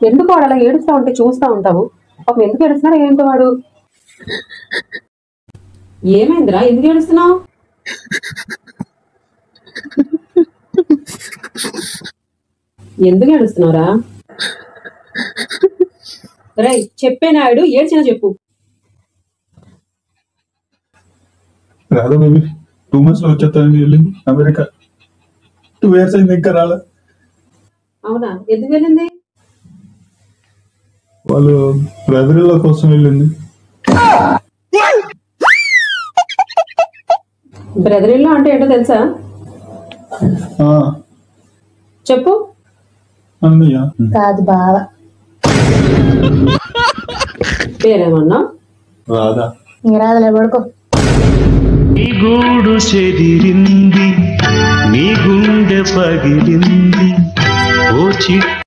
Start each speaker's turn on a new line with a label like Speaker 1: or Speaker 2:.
Speaker 1: ఎందుకు వాడు అలా ఏడుస్తా ఉంటే చూస్తా ఉంటావు? పాపం ఎందుకు ఏడుస్తున్నాడు ఏంటో వాడు? ఏమైందిరా, ఎందుకు ఏడుస్తున్నావు? ఎందుకు ఏడుస్తున్నావురా? రై చెప్పే నాయుడు, ఏడ్చినా చెప్పు.
Speaker 2: రాదా బేబీ 2 months లో వచ్చేస్తానని వెళ్ళింది అమెరికా. 2 years అయింది ఇంకా రాలే.
Speaker 1: అవునా, ఎందుకు వెళ్ళింది?
Speaker 2: వాళ్ళు బ్రదర్ల కోసం వెళ్ళింది.
Speaker 1: బ్రదర్ ఇన్ లా అంటే ఏంటో తెలుసా? చెప్పు.
Speaker 2: అన్నయ్య
Speaker 3: కాదు బావ.
Speaker 1: పేరేమన్నా?
Speaker 2: రాదా.
Speaker 3: ఇంక రాదులే, పడుకో.
Speaker 4: నీ గూడు చెదిరింది, నీ గుండె పగిలింది, ఓ చిట్టి